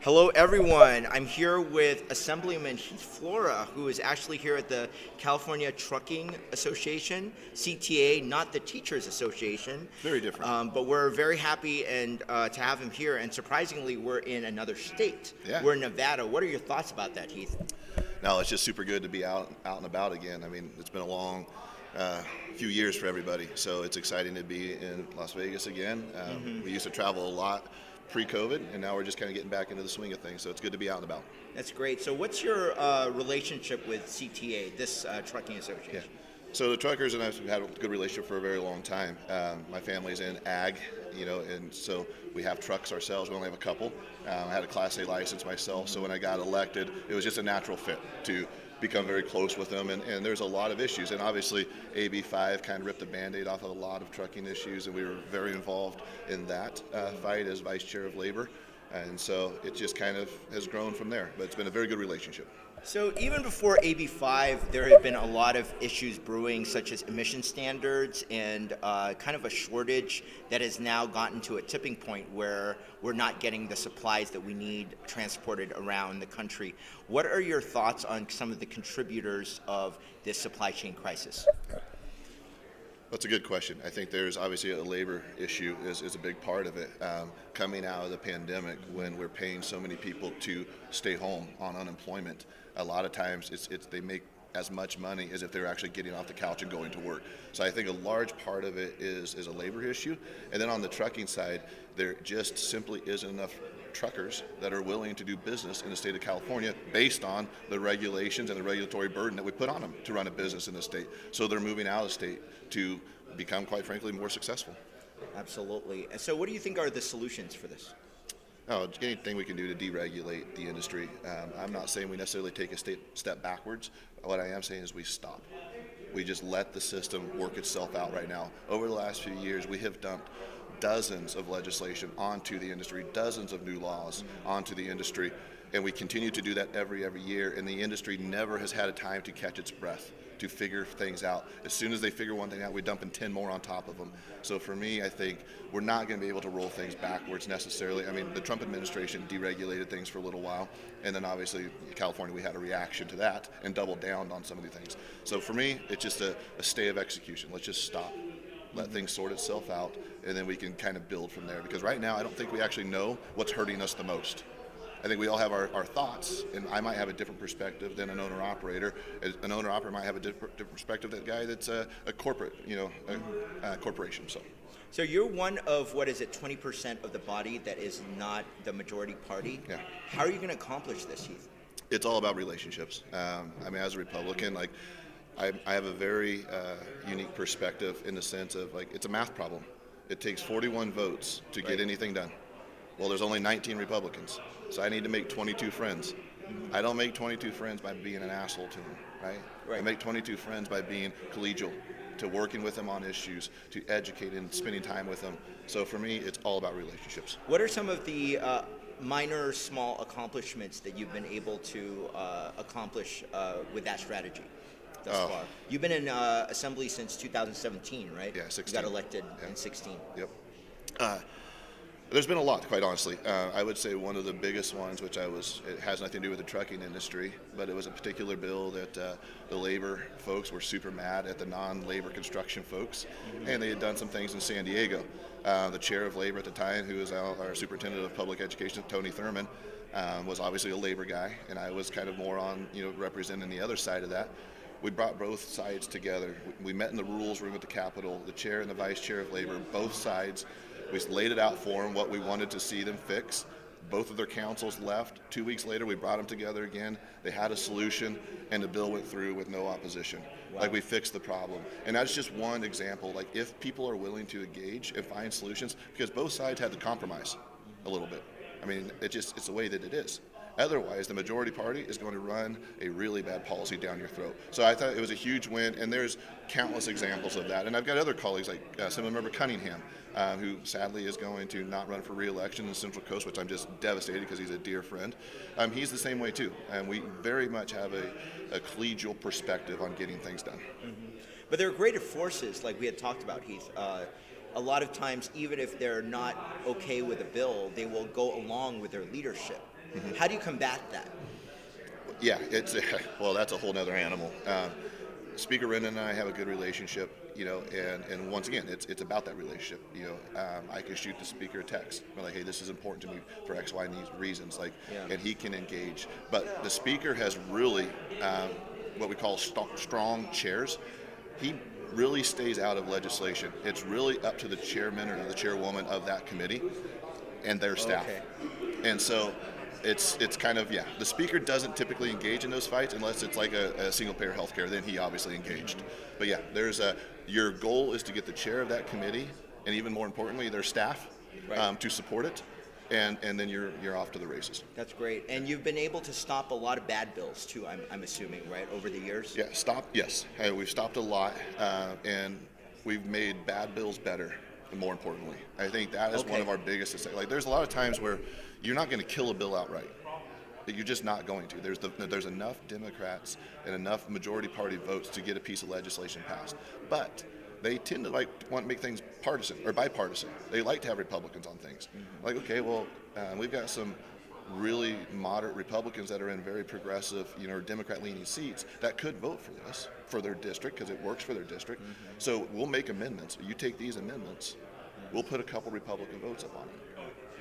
Hello, everyone. I'm here with Assemblyman Heath Flora, who is actually here at the California Trucking Association, CTA, not the Teachers Association. Very different. But we're very happy to have him here. And surprisingly, we're in another state. Yeah. We're in Nevada. What are your thoughts about that, Heath? No, it's just super good to be out and about again. I mean, it's been a long few years for everybody, so it's exciting to be in Las Vegas again. We used to travel a lot pre-COVID, and now we're just kind of getting back into the swing of things, so it's good to be out and about. That's great. So what's your relationship with CTA, this trucking association? Yeah. So the truckers and I have had a good relationship for a very long time. My family's in ag, and so we have trucks ourselves. We only have a couple. I had a Class A license myself, so when I got elected, it was just a natural fit to become very close with them, and there's a lot of issues, and obviously AB5 kind of ripped the Band-Aid off of a lot of trucking issues, and we were very involved in that fight as Vice Chair of Labor, and so it just kind of has grown from there, but it's been a very good relationship. So even before AB5, there had been a lot of issues brewing, such as emission standards and kind of a shortage that has now gotten to a tipping point where we're not getting the supplies that we need transported around the country. What are your thoughts on some of the contributors of this supply chain crisis? That's a good question. I think there's obviously a labor issue is a big part of it. Coming out of the pandemic, when we're paying so many people to stay home on unemployment, a lot of times they make as much money as if they're actually getting off the couch and going to work. So I think a large part of it is a labor issue. And then on the trucking side, there just simply isn't enough truckers that are willing to do business in the state of California based on the regulations and the regulatory burden that we put on them to run a business in the state. So they're moving out of state to become, quite frankly, more successful. Absolutely. And so what do you think are the solutions for this? Oh, anything we can do to deregulate the industry. I'm not saying we necessarily take a step backwards. What I am saying is we stop. We just let the system work itself out right now. Over the last few years, we have dumped dozens of legislation onto the industry, dozens of new laws onto the industry, and we continue to do that every year, and the industry never has had a time to catch its breath, to figure things out. As soon as they figure one thing out, we dump in 10 more on top of them. So for me, I think we're not going to be able to roll things backwards necessarily. I mean, the Trump administration deregulated things for a little while, and then obviously California, we had a reaction to that and doubled down on some of the things. So for me, it's just a stay of execution. Let's just stop. Let things sort itself out, and then we can kind of build from there. Because right now, I don't think we actually know what's hurting us the most. I think we all have our thoughts, and I might have a different perspective than an owner-operator. An owner-operator might have a different perspective than a guy that's a corporate, a corporation. So you're one of, 20% of the body that is not the majority party? Yeah. How are you going to accomplish this, Heath? It's all about relationships. I mean, as a Republican, I have a very unique perspective in the sense of, it's a math problem. It takes 41 votes to get anything done. Well, there's only 19 Republicans, so I need to make 22 friends. I don't make 22 friends by being an asshole to them, right? I make 22 friends by being collegial, to working with them on issues, to educate and spending time with them. So for me, it's all about relationships. What are some of the minor, small accomplishments that you've been able to accomplish with that strategy thus far? You've been in Assembly since 2017, right? Yeah, 16. You got elected in 16. Yep. There's been a lot, quite honestly. I would say one of the biggest ones, it has nothing to do with the trucking industry, but it was a particular bill that the labor folks were super mad at the non-labor construction folks, and they had done some things in San Diego. The chair of labor at the time, who was our superintendent of public education, Tony Thurman, was obviously a labor guy, and I was kind of more on, representing the other side of that. We brought both sides together. We met in the rules room at the Capitol, the chair and the vice chair of labor, both sides. We laid it out for them, what we wanted to see them fix. Both of their councils left. 2 weeks later, we brought them together again. They had a solution, and the bill went through with no opposition. Wow. We fixed the problem. And that's just one example. If people are willing to engage and find solutions, because both sides had to compromise a little bit. I mean, it's the way that it is. Otherwise, the majority party is going to run a really bad policy down your throat. So I thought it was a huge win, and there's countless examples of that. And I've got other colleagues like Assemblymember Cunningham, who sadly is going to not run for re-election in Central Coast, which I'm just devastated because he's a dear friend. He's the same way too, and we very much have a collegial perspective on getting things done. Mm-hmm. But there are greater forces, like we had talked about, Heath. A lot of times, even if they're not okay with a bill, they will go along with their leadership. How do you combat that? Yeah, it's well, that's a whole nother animal. Speaker Rennan and I have a good relationship, and once again, it's about that relationship. I can shoot the speaker a text, like, hey, this is important to me for X, Y, and these reasons, Yeah. and he can engage. But the speaker has really what we call strong chairs. He really stays out of legislation. It's really up to the chairman or the chairwoman of that committee and their staff. Okay. And so it's kind of, yeah, the speaker doesn't typically engage in those fights unless it's like a single payer healthcare, then he obviously engaged. But yeah, your goal is to get the chair of that committee and even more importantly their staff Right. to support it, and then you're off to the races. That's great. And you've been able to stop a lot of bad bills too, I'm assuming, right, over the years? Yeah, yes. We've stopped a lot, and we've made bad bills better, and more importantly. I think that is one of our biggest mistakes. Like, there's a lot of times where you're not going to kill a bill outright. That you're just not going to. There's enough Democrats and enough majority party votes to get a piece of legislation passed. But they tend to want to make things partisan or bipartisan. They like to have Republicans on things. Mm-hmm. Like, okay, well, we've got some really moderate Republicans that are in very progressive, Democrat-leaning seats that could vote for this for their district because it works for their district. Mm-hmm. So we'll make amendments. You take these amendments, we'll put a couple Republican votes up on it.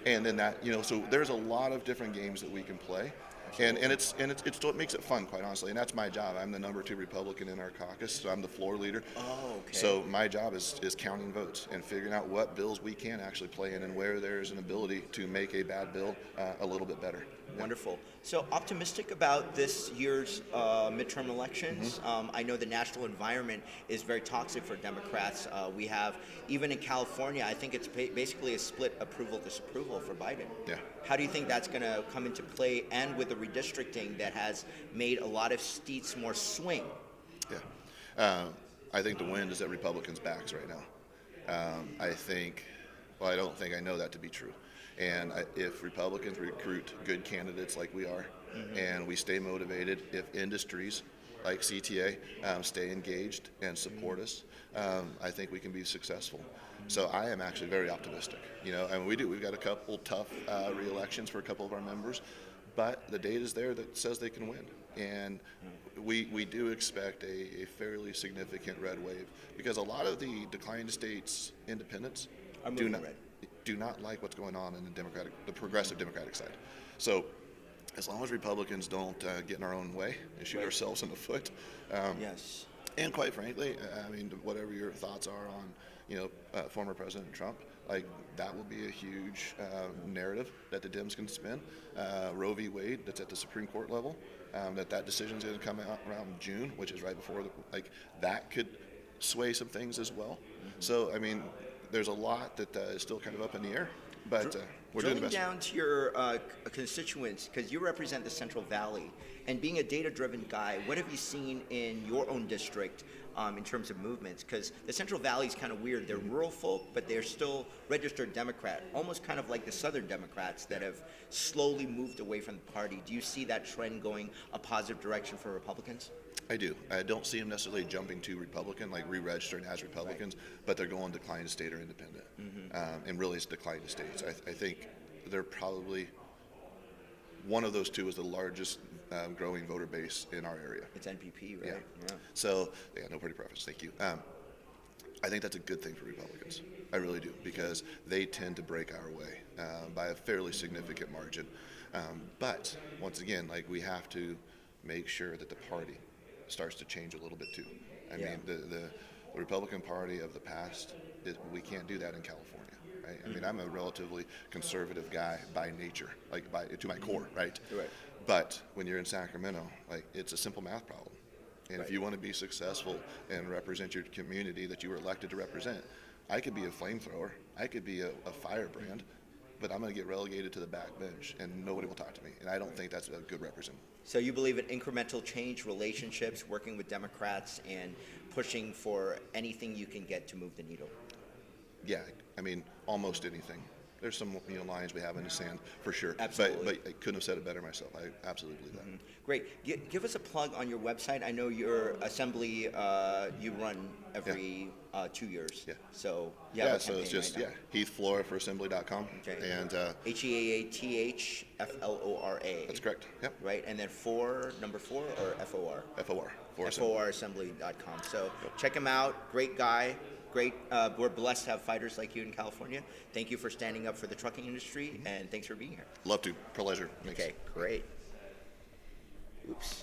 And then that, so there's a lot of different games that we can play, and it's what makes it fun, quite honestly. And that's my job. I'm the number 2 Republican in our caucus, so I'm the floor leader. Oh, okay. So my job is counting votes and figuring out what bills we can actually play in and where there's an ability to make a bad bill a little bit better. Wonderful. So optimistic about this year's midterm elections. Mm-hmm. I know the national environment is very toxic for Democrats. We have, even in California, I think it's basically a split approval-disapproval for Biden. Yeah. How do you think that's going to come into play, and with the redistricting that has made a lot of seats more swing? Yeah. I think the wind is at Republicans' backs right now. I don't think I know that to be true. And if Republicans recruit good candidates like we are, mm-hmm. and we stay motivated, if industries like CTA stay engaged and support mm-hmm. us, I think we can be successful. Mm-hmm. So I am actually very optimistic. And we've got a couple tough re-elections for a couple of our members, but the data is there that says they can win. And we do expect a fairly significant red wave, because a lot of the declining states independents do not like what's going on in the progressive Democratic side. So as long as Republicans don't get in our own way and shoot ourselves in the foot. Yes. And quite frankly, whatever your thoughts are on, former President Trump, like, that will be a huge narrative that the Dems can spin. Roe v. Wade, that's at the Supreme Court level, that decision is going to come out around June, which is right before, that could sway some things as well. Mm-hmm. So, there's a lot that is still kind of up in the air, but we're doing the best. Drilling down to your constituents, because you represent the Central Valley, and being a data-driven guy, what have you seen in your own district in terms of movements? Because the Central Valley is kind of weird. They're rural folk, but they're still registered Democrat, almost kind of like the Southern Democrats that have slowly moved away from the party. Do you see that trend going a positive direction for Republicans? I do. I don't see them necessarily jumping to Republican, like re-registering as Republicans, but they're going decline to state or independent. Mm-hmm. And really it's decline to states. I think they're probably one of those two is the largest growing voter base in our area. It's NPP, right? Yeah. So, no party preference. Thank you. I think that's a good thing for Republicans. I really do, because they tend to break our way by a fairly significant margin. But once again, we have to make sure that the party starts to change a little bit too. The Republican Party of the past, we can't do that in California, right? I'm a relatively conservative guy by nature, to my core, right? Right. But when you're in Sacramento, it's a simple math problem. And if you want to be successful and represent your community that you were elected to represent, I could be a flamethrower, I could be a firebrand, but I'm going to get relegated to the back bench and nobody will talk to me. And I don't think that's a good representation. So you believe in incremental change, relationships, working with Democrats, and pushing for anything you can get to move the needle? Yeah, almost anything. there's some lines we have in the sand for sure. Absolutely. But I couldn't have said it better myself. I absolutely believe that. Great. Give us a plug on your website. I know your assembly you run every 2 years. Yeah. So So it's just Heath, Flora for assembly.com. Okay. And HEATH-FLORA. that's correct. Yep. Right, and then number four or FOR? FOR. For assembly. FORassembly.com. So check him out. Great guy. Great. We're blessed to have fighters like you in California. Thank you for standing up for the trucking industry, and thanks for being here. Love to. Pleasure. Thanks. Okay, great. Oops.